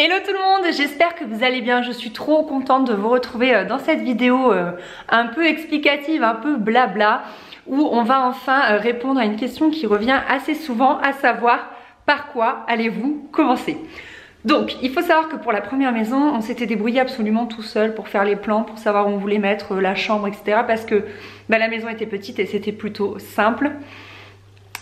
Hello tout le monde, j'espère que vous allez bien. Je suis trop contente de vous retrouver dans cette vidéo un peu explicative, un peu blabla, où on va enfin répondre à une question qui revient assez souvent, à savoir par quoi allez-vous commencer? Donc il faut savoir que pour la première maison, on s'était débrouillé absolument tout seul pour faire les plans, pour savoir où on voulait mettre la chambre, etc. Parce que la maison était petite et c'était plutôt simple.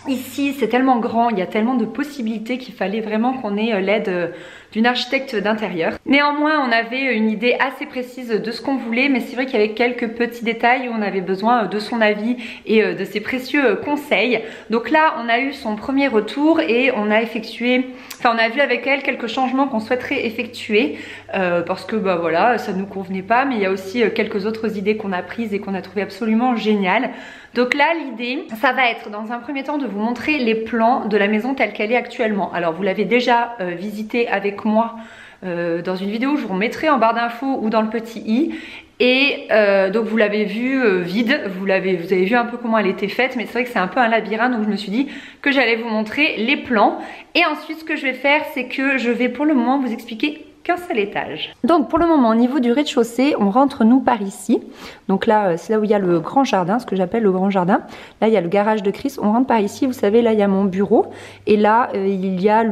Ici c'est tellement grand, il y a tellement de possibilités qu'il fallait vraiment qu'on ait l'aide d'une architecte d'intérieur. Néanmoins on avait une idée assez précise de ce qu'on voulait, mais c'est vrai qu'il y avait quelques petits détails où on avait besoin de son avis et de ses précieux conseils. Donc là on a eu son premier retour et on a effectué, enfin on a vu avec elle quelques changements qu'on souhaiterait effectuer parce que voilà, ça ne nous convenait pas, mais il y a aussi quelques autres idées qu'on a prises et qu'on a trouvé absolument géniales. Donc là l'idée, ça va être dans un premier temps de vous montrer les plans de la maison telle qu'elle est actuellement. Alors vous l'avez déjà visité avec moi dans une vidéo, je vous remettrai en barre d'infos ou dans le petit i. Et donc vous l'avez vu vide, vous avez vu un peu comment elle était faite, mais c'est vrai que c'est un peu un labyrinthe, donc je me suis dit que j'allais vous montrer les plans. Et ensuite ce que je vais faire, c'est que je vais pour le moment vous expliquer qu'un seul étage. Donc pour le moment au niveau du rez-de-chaussée, on rentre nous par ici. Donc là c'est là où il y a le grand jardin, ce que j'appelle le grand jardin. Là il y a le garage de Chris, on rentre par ici, vous savez là il y a mon bureau. Et là il y a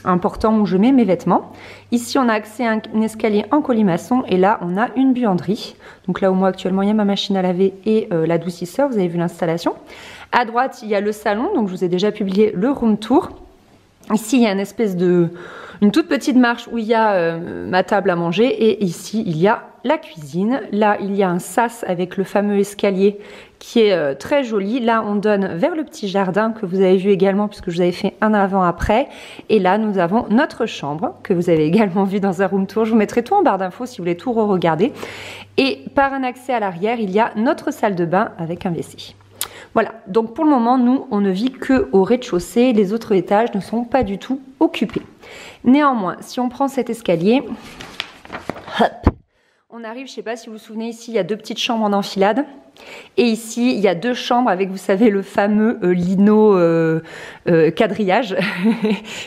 un portant où je mets mes vêtements. Ici on a accès à un escalier en colimaçon et là on a une buanderie. Donc là où moi actuellement il y a ma machine à laver et l'adoucisseur, vous avez vu l'installation. À droite il y a le salon, donc je vous ai déjà publié le room tour. Ici il y a une toute petite marche où il y a ma table à manger et ici il y a la cuisine. Là il y a un sas avec le fameux escalier qui est très joli. Là on donne vers le petit jardin que vous avez vu également puisque je vous avais fait un avant-après. Et là nous avons notre chambre que vous avez également vu dans un room tour. Je vous mettrai tout en barre d'infos si vous voulez tout re-regarder. Et par un accès à l'arrière il y a notre salle de bain avec un WC. Voilà, donc pour le moment, nous, on ne vit que au rez-de-chaussée. Les autres étages ne sont pas du tout occupés. Néanmoins, si on prend cet escalier, hop, on arrive, je ne sais pas si vous vous souvenez, ici, il y a deux petites chambres en enfilade. Et ici, il y a deux chambres avec, vous savez, le fameux lino quadrillage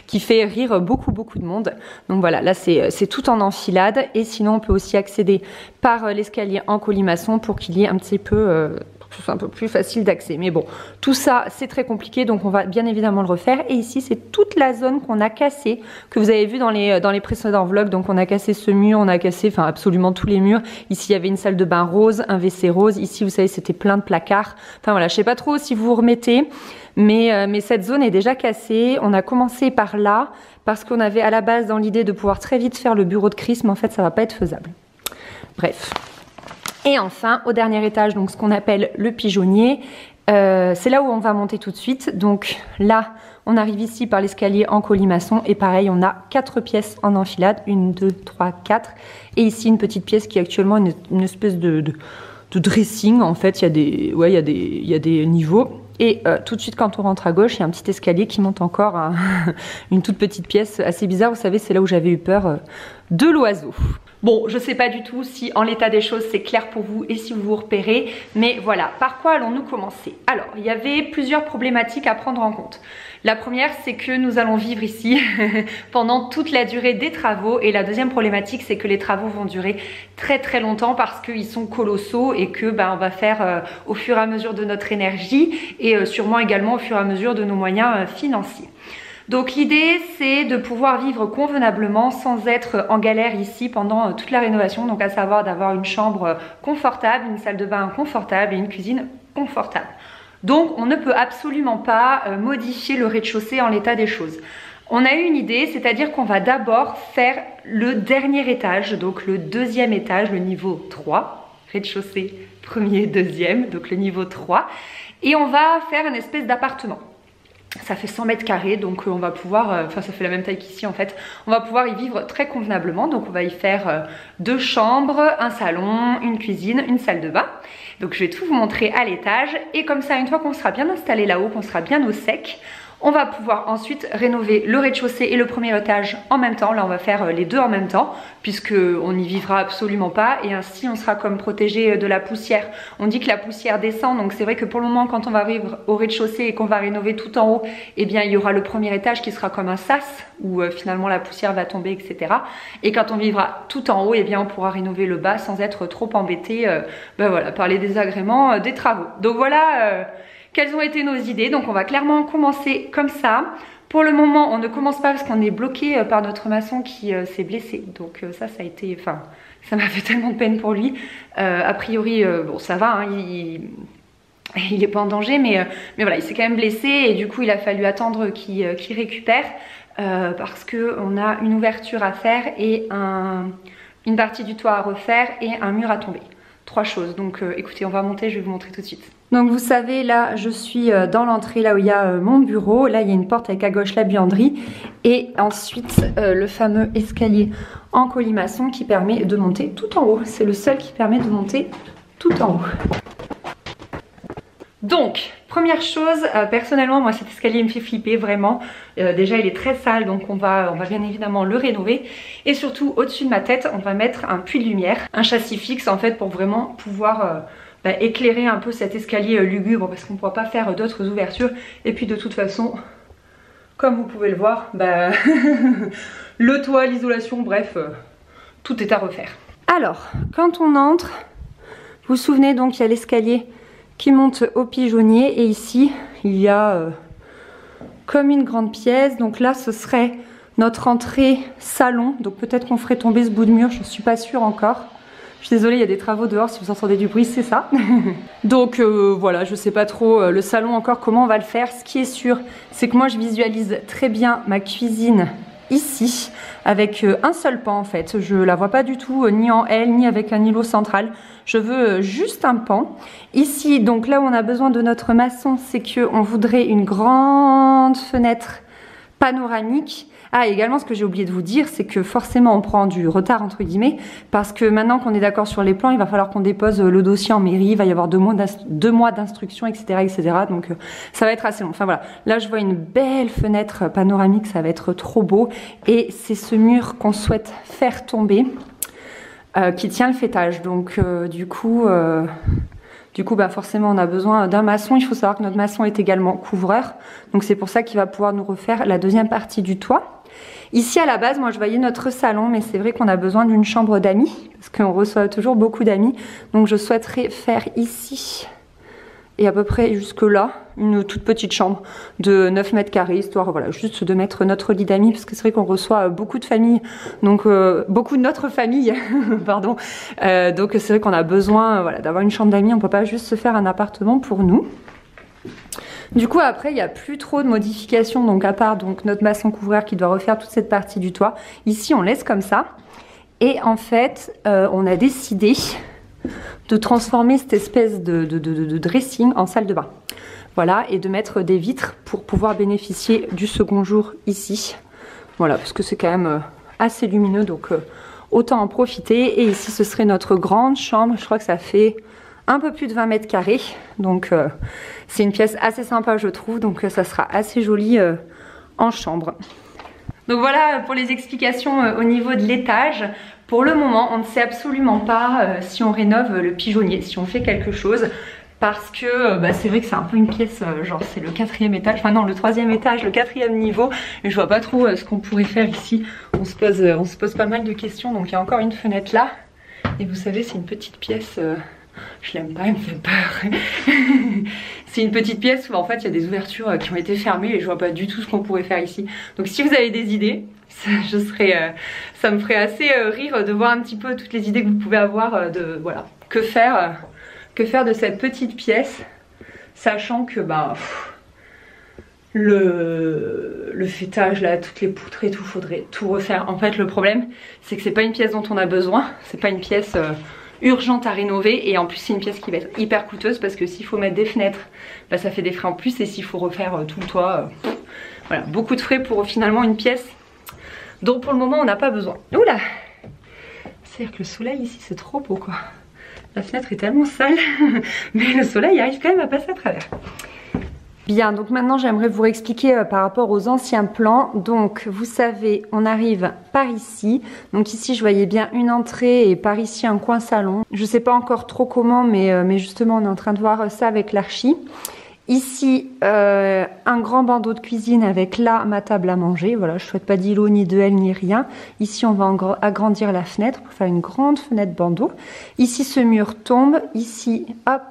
qui fait rire beaucoup de monde. Donc voilà, là, c'est tout en enfilade. Et sinon, on peut aussi accéder par l'escalier en colimaçon pour qu'il y ait un petit peu... c'est un peu plus facile d'accès, mais bon, tout ça c'est très compliqué, donc on va bien évidemment le refaire. Et ici c'est toute la zone qu'on a cassée, que vous avez vu dans les précédents vlogs. Donc on a cassé ce mur, on a cassé enfin absolument tous les murs. Ici il y avait une salle de bain rose, un WC rose, ici vous savez c'était plein de placards. Enfin voilà, je sais pas trop si vous vous remettez, mais cette zone est déjà cassée. On a commencé par là parce qu'on avait à la base dans l'idée de pouvoir très vite faire le bureau de Chris, mais en fait ça va pas être faisable. Bref. Et enfin, au dernier étage, donc ce qu'on appelle le pigeonnier, c'est là où on va monter tout de suite. Donc là, on arrive ici par l'escalier en colimaçon et pareil, on a 4 pièces en enfilade, 1, 2, 3, 4. Et ici, une petite pièce qui est actuellement une espèce de dressing. En fait, il y a des niveaux. Et tout de suite, quand on rentre à gauche, il y a un petit escalier qui monte encore à une toute petite pièce assez bizarre. Vous savez, c'est là où j'avais eu peur de l'oiseau. Bon, je sais pas du tout si en l'état des choses c'est clair pour vous et si vous vous repérez, mais voilà, par quoi allons-nous commencer? Alors, il y avait plusieurs problématiques à prendre en compte. La première, c'est que nous allons vivre ici pendant toute la durée des travaux, et la deuxième problématique, c'est que les travaux vont durer très longtemps parce qu'ils sont colossaux et que on va faire au fur et à mesure de notre énergie et sûrement également au fur et à mesure de nos moyens financiers. Donc l'idée c'est de pouvoir vivre convenablement sans être en galère ici pendant toute la rénovation, donc à savoir d'avoir une chambre confortable, une salle de bain confortable et une cuisine confortable. Donc on ne peut absolument pas modifier le rez-de-chaussée en l'état des choses. On a eu une idée, c'est-à-dire qu'on va d'abord faire le dernier étage, donc le deuxième étage, le niveau 3, rez-de-chaussée, premier, deuxième, donc le niveau 3, et on va faire une espèce d'appartement. Ça fait 100 mètres carrés, donc on va pouvoir, enfin ça fait la même taille qu'ici en fait, on va pouvoir y vivre très convenablement. Donc on va y faire 2 chambres, un salon, une cuisine, une salle de bain. Donc je vais tout vous montrer à l'étage, et comme ça une fois qu'on sera bien installé là-haut, qu'on sera bien au sec, On va pouvoir ensuite rénover le rez-de-chaussée et le premier étage en même temps. Là on va faire les deux en même temps puisque on n'y vivra absolument pas et ainsi on sera comme protégé de la poussière. On dit que la poussière descend, donc c'est vrai que pour le moment quand on va vivre au rez-de-chaussée et qu'on va rénover tout en haut, eh bien il y aura le premier étage qui sera comme un sas où finalement la poussière va tomber, etc. Et quand on vivra tout en haut, eh bien on pourra rénover le bas sans être trop embêté voilà, par les désagréments des travaux. Donc voilà quelles ont été nos idées. Donc on va clairement commencer comme ça. Pour le moment on ne commence pas parce qu'on est bloqué par notre maçon qui s'est blessé. Donc ça a été, enfin ça m'a fait tellement de peine pour lui. A priori bon ça va, hein, il n'est pas en danger, mais voilà, il s'est quand même blessé et du coup il a fallu attendre qu'il récupère parce qu'on a une ouverture à faire et une partie du toit à refaire et un mur à tomber. 3 choses, donc écoutez, on va monter, je vais vous montrer tout de suite. Donc vous savez, là je suis dans l'entrée, là où il y a mon bureau. Là il y a une porte avec à gauche la buanderie et ensuite le fameux escalier en colimaçon qui permet de monter tout en haut. C'est le seul qui permet de monter tout en haut. Donc, première chose, personnellement, moi cet escalier me fait flipper vraiment. Déjà il est très sale, donc on va bien évidemment le rénover. Et surtout, au-dessus de ma tête, on va mettre un puits de lumière, un châssis fixe en fait pour vraiment pouvoir éclairer un peu cet escalier lugubre parce qu'on ne pourra pas faire d'autres ouvertures. Et puis de toute façon, comme vous pouvez le voir, le toit, l'isolation, bref, tout est à refaire. Alors, quand on entre, vous vous souvenez donc il y a l'escalier qui monte au pigeonnier et ici il y a comme une grande pièce. Donc là ce serait notre entrée salon, donc peut-être qu'on ferait tomber ce bout de mur, je ne suis pas sûre encore. Je suis désolée, il y a des travaux dehors, si vous entendez du bruit c'est ça. Donc voilà, je sais pas trop le salon encore comment on va le faire. Ce qui est sûr c'est que moi je visualise très bien ma cuisine ici avec un seul pan en fait. Je la vois pas du tout ni en L ni avec un îlot central. Je veux juste un pan. Ici donc là où on a besoin de notre maçon, c'est que on voudrait une grande fenêtre panoramique. Ah, également ce que j'ai oublié de vous dire, c'est que forcément on prend du retard entre guillemets parce que maintenant qu'on est d'accord sur les plans, il va falloir qu'on dépose le dossier en mairie, il va y avoir 2 mois d'instruction, etc. Donc ça va être assez long. Enfin voilà, là je vois une belle fenêtre panoramique, ça va être trop beau et c'est ce mur qu'on souhaite faire tomber qui tient le faîtage. Donc du coup forcément on a besoin d'un maçon. Il faut savoir que notre maçon est également couvreur, donc c'est pour ça qu'il va pouvoir nous refaire la deuxième partie du toit. Ici à la base moi je voyais notre salon, mais c'est vrai qu'on a besoin d'une chambre d'amis parce qu'on reçoit toujours beaucoup d'amis, donc je souhaiterais faire ici et à peu près jusque là une toute petite chambre de 9 mètres carrés, histoire voilà juste de mettre notre lit d'amis parce que c'est vrai qu'on reçoit beaucoup de familles, donc beaucoup de notre famille pardon, donc c'est vrai qu'on a besoin voilà, d'avoir une chambre d'amis, on peut pas juste se faire un appartement pour nous. Du coup après il n'y a plus trop de modifications, donc à part donc notre maçon couvreur qui doit refaire toute cette partie du toit. Ici on laisse comme ça et en fait on a décidé de transformer cette espèce de dressing en salle de bain. Voilà, et de mettre des vitres pour pouvoir bénéficier du second jour ici. Voilà, parce que c'est quand même assez lumineux, donc autant en profiter. Et ici ce serait notre grande chambre, je crois que ça fait un peu plus de 20 mètres carrés. Donc c'est une pièce assez sympa je trouve, donc ça sera assez joli en chambre. Donc voilà pour les explications au niveau de l'étage. Pour le moment on ne sait absolument pas si on rénove le pigeonnier, si on fait quelque chose. Parce que c'est vrai que c'est un peu une pièce, genre c'est le 4e étage, enfin non le 3e étage, le 4e niveau. Et je vois pas trop ce qu'on pourrait faire ici. On se pose pas mal de questions, donc il y a encore une fenêtre là. Et vous savez c'est une petite pièce, je l'aime pas, elle me fait peur. C'est une petite pièce où en fait il y a des ouvertures qui ont été fermées et je vois pas du tout ce qu'on pourrait faire ici. Donc si vous avez des idées, ça me ferait assez rire de voir un petit peu toutes les idées que vous pouvez avoir de voilà, que faire de cette petite pièce, sachant que le fêtage là, toutes les poutres et tout, faudrait tout refaire. En fait le problème c'est que c'est pas une pièce dont on a besoin, c'est pas une pièce urgente à rénover et en plus c'est une pièce qui va être hyper coûteuse parce que s'il faut mettre des fenêtres, ça fait des frais en plus et s'il faut refaire tout le toit, voilà, beaucoup de frais pour finalement une pièce dont pour le moment on n'a pas besoin. Oula, c'est-à-dire que le soleil ici c'est trop beau quoi. La fenêtre est tellement sale, mais le soleil arrive quand même à passer à travers. Bien, donc maintenant j'aimerais vous expliquer par rapport aux anciens plans. Donc vous savez, on arrive par ici. Donc ici je voyais bien une entrée et par ici un coin salon. Je sais pas encore trop comment, mais justement on est en train de voir ça avec l'archi. Ici un grand bandeau de cuisine avec là ma table à manger. Voilà, je ne souhaite pas d'îlot ni de L ni rien. Ici on va agrandir la fenêtre pour faire une grande fenêtre bandeau. Ici ce mur tombe. Ici hop,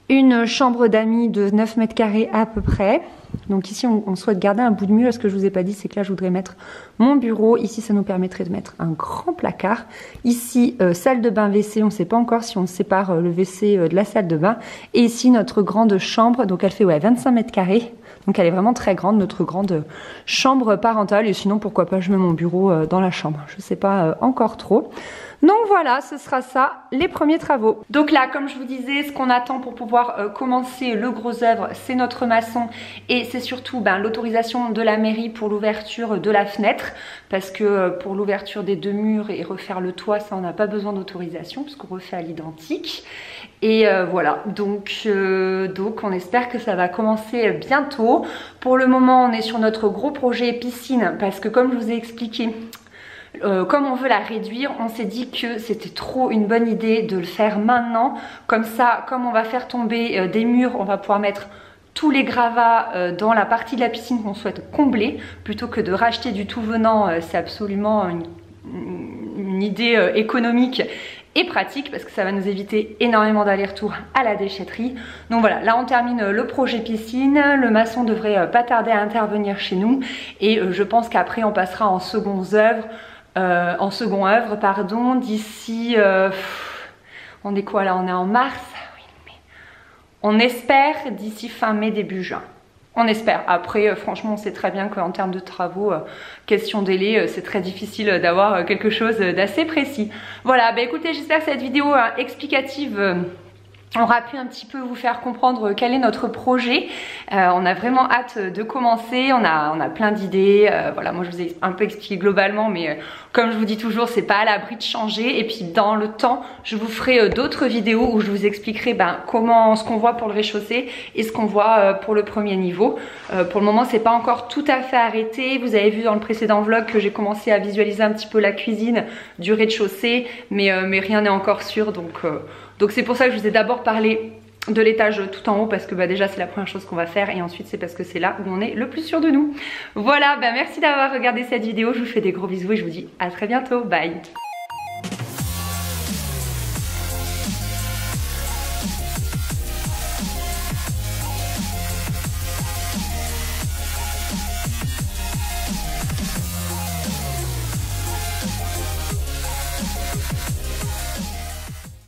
une chambre d'amis de 9 mètres carrés à peu près. Donc ici on souhaite garder un bout de mur. Ce que je vous ai pas dit, c'est que là je voudrais mettre mon bureau. Ici ça nous permettrait de mettre un grand placard. Ici salle de bain WC, on ne sait pas encore si on sépare le WC de la salle de bain. Et ici notre grande chambre, donc elle fait 25 mètres carrés. Donc elle est vraiment très grande, notre grande chambre parentale. Et sinon pourquoi pas je mets mon bureau dans la chambre. Je ne sais pas encore trop. Donc voilà, ce sera ça, les premiers travaux. Donc là, comme je vous disais, ce qu'on attend pour pouvoir commencer le gros œuvre, c'est notre maçon et c'est surtout l'autorisation de la mairie pour l'ouverture de la fenêtre, parce que pour l'ouverture des 2 murs et refaire le toit, ça on n'a pas besoin d'autorisation puisqu'on refait à l'identique. Et voilà, donc on espère que ça va commencer bientôt. Pour le moment, on est sur notre gros projet piscine parce que comme je vous ai expliqué, comme on veut la réduire, on s'est dit que c'était trop une bonne idée de le faire maintenant. Comme ça, comme on va faire tomber des murs, on va pouvoir mettre tous les gravats dans la partie de la piscine qu'on souhaite combler, plutôt que de racheter du tout venant. C'est absolument une idée économique et pratique parce que ça va nous éviter énormément d'allers-retours à la déchetterie. Donc voilà, là on termine le projet piscine. Le maçon devrait pas tarder à intervenir chez nous et je pense qu'après on passera en second œuvre. D'ici on est quoi là, on est en mars, oui, mais on espère d'ici fin mai début juin, on espère. Après franchement on sait très bien qu'en termes de travaux, question délai, c'est très difficile d'avoir quelque chose d'assez précis. Voilà, écoutez, j'espère que cette vidéo explicative aura pu un petit peu vous faire comprendre quel est notre projet. On a vraiment hâte de commencer, on a plein d'idées. Voilà, moi je vous ai un peu expliqué globalement, mais comme je vous dis toujours, c'est pas à l'abri de changer. Et puis dans le temps, je vous ferai d'autres vidéos où je vous expliquerai comment, ce qu'on voit pour le rez-de-chaussée et ce qu'on voit pour le premier niveau. Pour le moment, c'est pas encore tout à fait arrêté. Vous avez vu dans le précédent vlog que j'ai commencé à visualiser un petit peu la cuisine du rez-de-chaussée, mais rien n'est encore sûr, donc c'est pour ça que je vous ai d'abord parlé de l'étage tout en haut parce que déjà c'est la première chose qu'on va faire et ensuite c'est parce que c'est là où on est le plus sûr de nous. Voilà, merci d'avoir regardé cette vidéo, je vous fais des gros bisous et je vous dis à très bientôt, bye.